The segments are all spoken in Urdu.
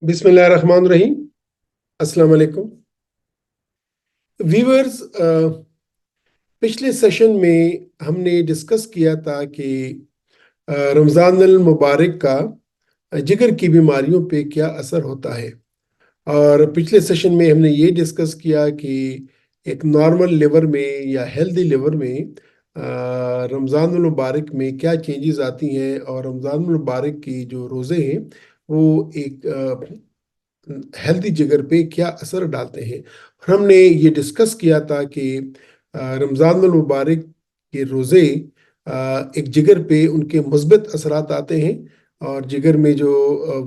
بسم اللہ الرحمن الرحیم. السلام علیکم ویورز. پچھلے سیشن میں ہم نے ڈسکس کیا تھا کہ رمضان المبارک کا جگر کی بیماریوں پہ کیا اثر ہوتا ہے، اور پچھلے سیشن میں ہم نے یہ ڈسکس کیا کہ ایک نارمل لیور میں یا ہیلدی لیور میں رمضان المبارک میں کیا چینجز آتی ہیں، اور رمضان المبارک کی جو روزے ہیں وہ ایک ہیلدی جگر پہ کیا اثر ڈالتے ہیں. اور ہم نے یہ ڈسکس کیا تھا کہ رمضان المبارک کے روزے ایک جگر پہ ان کے مثبت اثرات آتے ہیں، اور جگر میں جو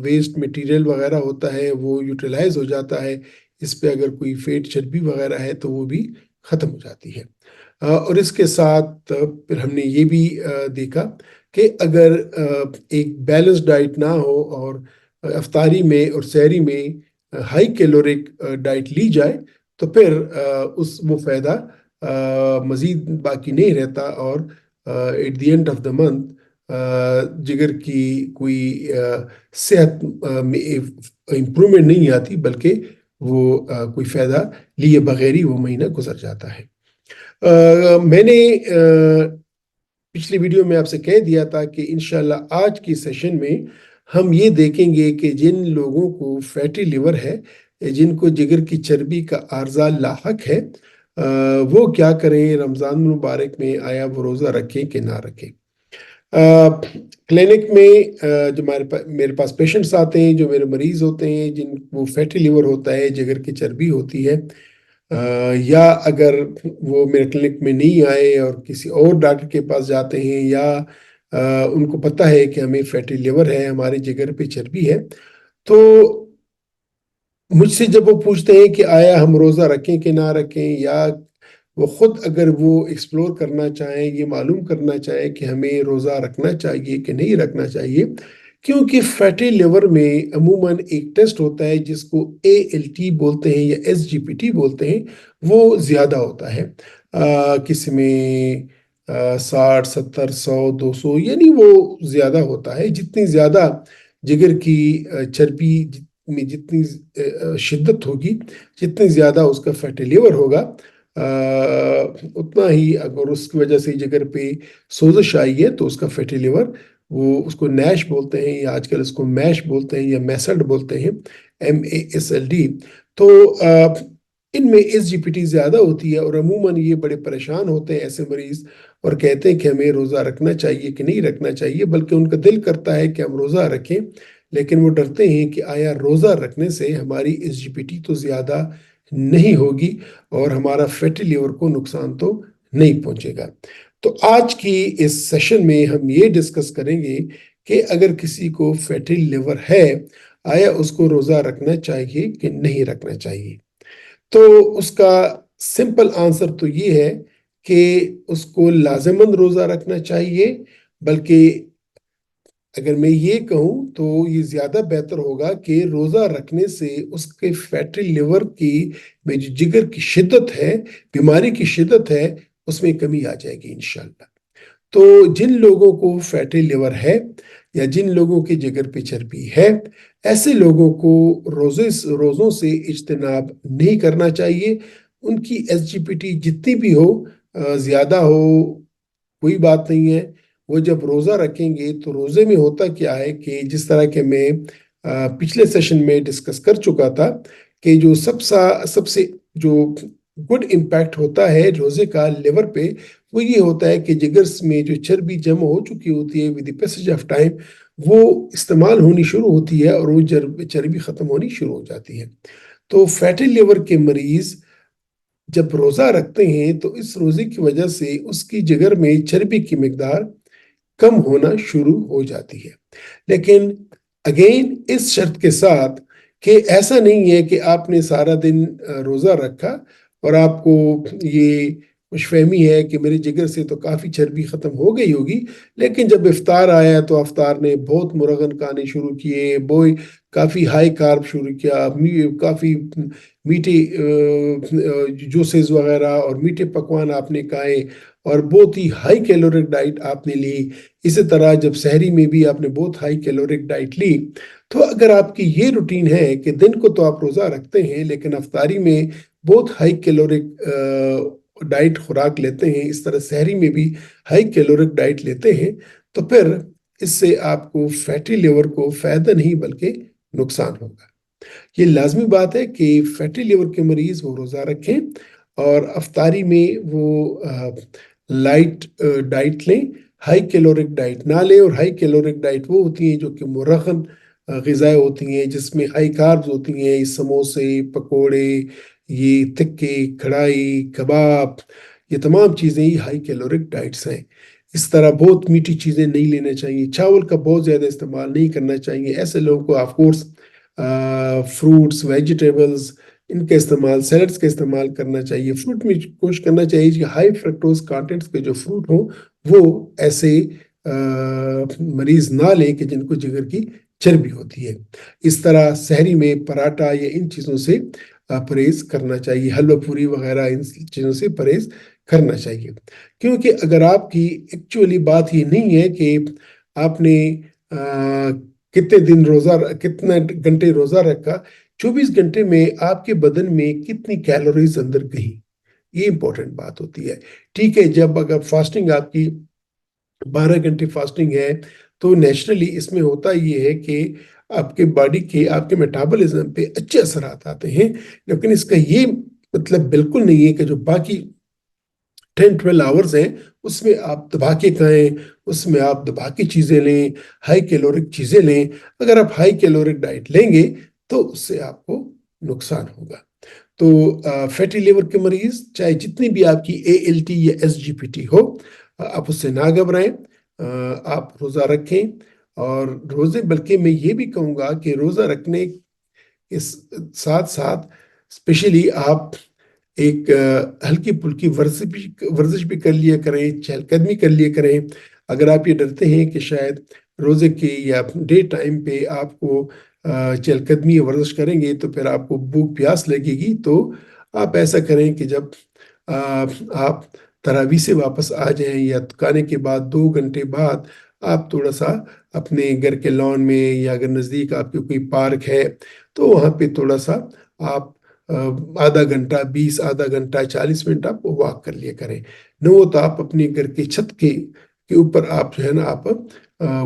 ویسٹ مٹیریل وغیرہ ہوتا ہے وہ یوٹیلائز ہو جاتا ہے. اس پہ اگر کوئی فیٹ چربی وغیرہ ہے تو وہ بھی ختم ہو جاتی ہے. اور اس کے ساتھ پھر ہم نے یہ بھی دیکھا کہ اگر ایک بیلنس ڈائٹ نہ ہو اور افطاری میں اور سحری میں ہائی کیلورک ڈائٹ لی جائے تو پھر وہ فائدہ مزید باقی نہیں رہتا، اور at the end of the month جگر کی کوئی صحت میں امپرومنٹ نہیں آتی، بلکہ وہ کوئی فائدہ لیے بغیر ہی وہ مہینہ گزر جاتا ہے. میں نے پچھلی ویڈیو میں آپ سے کہہ دیا تھا کہ انشاءاللہ آج کی سیشن میں ہم یہ دیکھیں گے کہ جن لوگوں کو فیٹی لیور ہے، جن کو جگر کی چربی کا عارضہ لاحق ہے، وہ کیا کریں رمضان المبارک میں. آیا وہ روزہ رکھیں کہ نہ رکھیں؟ کلینک میں جو میرے پاس پیشنٹس آتے ہیں، جو میرے مریض ہوتے ہیں جن کو فیٹی لیور ہوتا ہے، جگر کی چربی ہوتی ہے، یا اگر وہ میرے کلینک میں نہیں آئے اور کسی اور ڈاکٹر کے پاس جاتے ہیں، یا ان کو پتہ ہے کہ ہمیں فیٹی لیور ہے، ہمارے جگر پہ چربی ہے، تو مجھ سے جب وہ پوچھتے ہیں کہ آیا ہم روزہ رکھیں کہ نہ رکھیں، یا وہ خود اگر وہ ایکسپلور کرنا چاہیں، یہ معلوم کرنا چاہیں کہ ہمیں روزہ رکھنا چاہیے کہ نہیں رکھنا چاہیے، کیونکہ فیٹی لیور میں عموماً ایک ٹیسٹ ہوتا ہے جس کو ALT بولتے ہیں یا SGPT بولتے ہیں، وہ زیادہ ہوتا ہے. کسی میں 60 70 100 200، یعنی وہ زیادہ ہوتا ہے. جتنی زیادہ جگر کی چربی میں جتنی شدت ہوگی، جتنی زیادہ اس کا فیٹی لیور ہوگا، اتنا ہی اگر اس کی وجہ سے جگر پہ سوزش آئی ہے تو اس کا فیٹی لیور، وہ اس کو نیش بولتے ہیں، یا آج کل اس کو میش بولتے ہیں، یا میسلڈ بولتے ہیں، MASLD. تو ان میں SGPT زیادہ ہوتی ہے، اور عموماً یہ بڑے پریشان ہوتے ہیں ایسے مریض، اور کہتے ہیں کہ ہمیں روزہ رکھنا چاہیے کہ نہیں رکھنا چاہیے، بلکہ ان کا دل کرتا ہے کہ ہم روزہ رکھیں، لیکن وہ ڈرتے ہیں کہ آیا روزہ رکھنے سے ہماری SGPT تو زیادہ نہیں ہوگی اور ہمارا فیٹی لیور کو نقصان تو نہیں پہنچے گا. تو آج کی اس سیشن میں ہم یہ ڈسکس کریں گے کہ اگر کسی کو فیٹی لیور ہے، آیا اس کو روزہ رکھنا چاہیے کہ نہیں رکھنا چاہیے. تو اس کا سمپل آنسر تو یہ ہے کہ اس کو لازماً روزہ رکھنا چاہیے، بلکہ اگر میں یہ کہوں تو یہ زیادہ بہتر ہوگا کہ روزہ رکھنے سے اس کے فیٹی لیور کی میں جو جگر کی شدت ہے، بیماری کی شدت ہے، اس میں کمی آ جائے گی انشاءاللہ. تو جن لوگوں کو فیٹی لیور ہے یا جن لوگوں کی جگر پہ چربی ہے، ایسے لوگوں کو روزوں سے اجتناب نہیں کرنا چاہیے. ان کی SGPT جتنی بھی ہو، زیادہ ہو، کوئی بات نہیں ہے. وہ جب روزہ رکھیں گے تو روزے میں ہوتا کیا ہے کہ جس طرح کہ میں پچھلے سیشن میں ڈسکس کر چکا تھا کہ جو سب سے جو گڈ امپیکٹ ہوتا ہے روزے کا لیور پہ، وہ یہ ہوتا ہے کہ جگر میں جو چربی جمع ہو چکی ہوتی ہے with the passage of time, وہ استعمال ہونی شروع ہوتی ہے اور وہ چربی ختم ہونی شروع ہو جاتی ہے. تو فیٹی لیور کے مریض جب روزہ رکھتے ہیں تو اس روزے کی وجہ سے اس کی جگر میں چربی کی مقدار کم ہونا شروع ہو جاتی ہے. لیکن اگین اس شرط کے ساتھ کہ ایسا نہیں ہے کہ آپ نے سارا دن روزہ رکھا اور آپ کو یہ خوش فہمی ہے کہ میرے جگر سے تو کافی چربی ختم ہو گئی ہوگی، لیکن جب افطار آیا تو افطار نے بہت مرغن کھانے شروع کیے، کافی ہائی کارب شروع کیا، کافی میٹھے جوسز وغیرہ اور میٹھے پکوان آپ نے کھائے، اور بہت ہی ہائی کیلورک ڈائٹ آپ نے لی. اسی طرح جب سحری میں بھی آپ نے بہت ہائی کیلورک ڈائٹ لی، تو اگر آپ کی یہ روٹین ہے کہ دن کو تو آپ روزہ رکھتے ہیں لیکن افطاری میں بہت ہائی کیلورک ڈائٹ خوراک لیتے ہیں، اس طرح سحری میں بھی ہائی کیلورک ڈائٹ لیتے ہیں، تو پھر اس سے آپ کو فیٹی لیور کو فائدہ نہیں بلکہ نقصان ہوگا۔ یہ لازمی بات ہے کہ فیٹی لیور کے مریض وہ روزہ رکھیں اور افطاری میں وہ لائٹ ڈائٹ لیں، ہائی کیلورک ڈائٹ نہ لیں۔ اور ہائی کیلورک ڈائٹ وہ ہوتی ہیں جو کہ مرغن غذائیں ہوتی ہیں، جس میں ہائی کاربز ہوتی ہیں، سموسے، پکوڑے، یہ تکے، کڑھائی، کباب، یہ تمام چیزیں ہی ہائی کیلورک ڈائٹس ہیں۔ اس طرح بہت میٹھی چیزیں نہیں لینا چاہیے، چاول کا بہت زیادہ استعمال نہیں کرنا چاہیے۔ ایسے لوگوں کو آف کورس فروٹس، ویجیٹیبلز، ان کا استعمال، سیلڈز کا استعمال کرنا چاہیے۔ فروٹ میں کوشش کرنا چاہیے کہ ہائی فرکٹوز کانٹینٹس کے جو فروٹ ہوں وہ ایسے مریض نہ لیں کہ جن کو جگر کی چربی ہوتی ہے۔ اس طرح سحری میں پراٹھا یا ان چیزوں سے پرہیز کرنا چاہیے، حلوہ پوری وغیرہ ان چیزوں سے پرہیز کرنا چاہیے۔ کیونکہ اگر آپ کی ایکچولی بات یہ نہیں ہے کہ آپ نے کتنے گھنٹے روزہ رکھا، 24 گھنٹے میں آپ کے بدن میں کتنی کیلوریز اندر گئی، یہ امپورٹنٹ بات ہوتی ہے۔ ٹھیک ہے، جب اگر فاسٹنگ آپ کی 12 گھنٹے فاسٹنگ ہے تو نیچرلی اس میں ہوتا یہ ہے کہ آپ کے باڈی کے، آپ کے میٹابولزم پہ اچھے اثرات آتے ہیں، لیکن اس کا یہ مطلب بالکل نہیں ہے کہ جو باقی 10-12 آورز ہیں اس میں آپ دبا کے کھائیں، اس میں آپ دبا کے چیزیں لیں، ہائی کیلورک چیزیں لیں۔ اگر آپ ہائی کیلورک ڈائٹ لیں گے تو اس سے آپ کو نقصان ہوگا۔ تو فیٹی لیور کے مریض چاہے جتنی بھی آپ کی ALT یا SGPT ہو، آپ اس سے نہ گھبرائیں، آپ روزہ رکھیں۔ اور روزے، بلکہ میں یہ بھی کہوں گا کہ روزہ رکھنے کے ساتھ ساتھ اسپیشلی آپ ایک ہلکی پھلکی ورزش بھی کر لیا کریں، چہل قدمی کر لیا کریں۔ اگر آپ یہ ڈرتے ہیں کہ شاید روزے کے یا ڈے ٹائم پہ آپ کو چہل قدمی یا ورزش کریں گے تو پھر آپ کو بھوک پیاس لگے گی، تو آپ ایسا کریں کہ جب آپ تراویح سے واپس آ جائیں یا کھانے کے بعد 2 گھنٹے بعد آپ تھوڑا سا اپنے گھر کے لان میں، یا اگر نزدیک آپ کے کوئی پارک ہے تو وہاں پہ تھوڑا سا آپ آدھا گھنٹہ، آدھا گھنٹہ 40 منٹ آپ واک کر لیا کریں۔ نہ ہو تو آپ اپنے گھر کے چھت کے اوپر آپ جو ہے نا آپ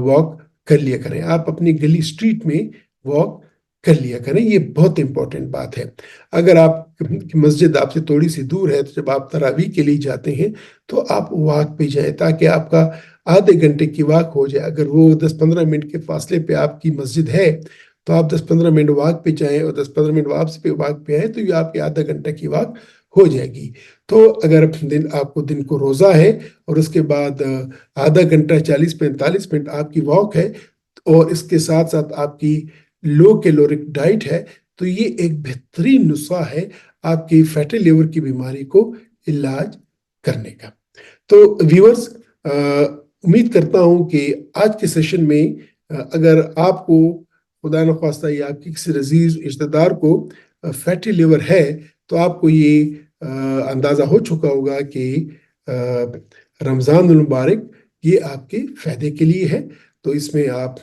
واک کر لیا کریں، آپ اپنی گلی اسٹریٹ میں واک کر لیا کریں۔ یہ بہت امپورٹنٹ بات ہے۔ اگر آپ کی مسجد آپ سے تھوڑی سی دور ہے تو جب آپ تراویح کے لیے جاتے ہیں تو آپ واک پہ جائیں، تاکہ آپ کا آدھے گھنٹے کی واک ہو جائے۔ اگر وہ 10-15 منٹ کے فاصلے پہ آپ کی مسجد ہے تو آپ 10-15 منٹ واک پہ جائیں، اور 10-15 منٹ واپس پہ واک پہ آئیں تو یہ آپ کے آدھا گھنٹہ کی واک ہو جائے گی۔ تو اگر آپ کو دن کو روزہ ہے اور اس کے بعد آدھا گھنٹہ 40-45 منٹ آپ کی واک ہے، اور اس کے ساتھ ساتھ آپ کی لو کیلورک ڈائٹ ہے، تو یہ ایک بہترین نسخہ ہے آپ کی فیٹی لیور کی بیماری کو علاج کرنے کا۔ تو ویورز، امید کرتا ہوں کہ آج کے سیشن میں اگر آپ کو خدا نخواستہ یا آپ کی کسی عزیز رشتہ دار کو فیٹی لیور ہے تو آپ کو یہ اندازہ ہو چکا ہوگا کہ رمضان المبارک یہ آپ کے فائدے کے لیے ہے۔ تو اس میں آپ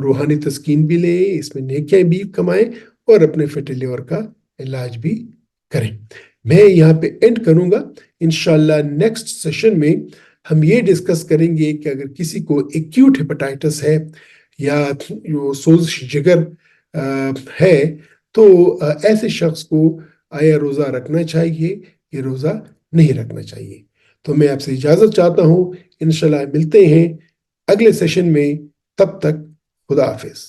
روحانی تسکین بھی لیں، اس میں نیکیاں بھی کمائیں، اور اپنے فیٹی لیور کا علاج بھی کریں۔ میں یہاں پہ اینڈ کروں گا۔ انشاءاللہ نیکسٹ سیشن میں ہم یہ ڈسکس کریں گے کہ اگر کسی کو ایکیوٹ ہیپاٹائٹس ہے یا سوزش جگر ہے تو ایسے شخص کو آیا روزہ رکھنا چاہیے یا روزہ نہیں رکھنا چاہیے۔ تو میں آپ سے اجازت چاہتا ہوں، انشاءاللہ ملتے ہیں اگلے سیشن میں، تب تک خدا حافظ۔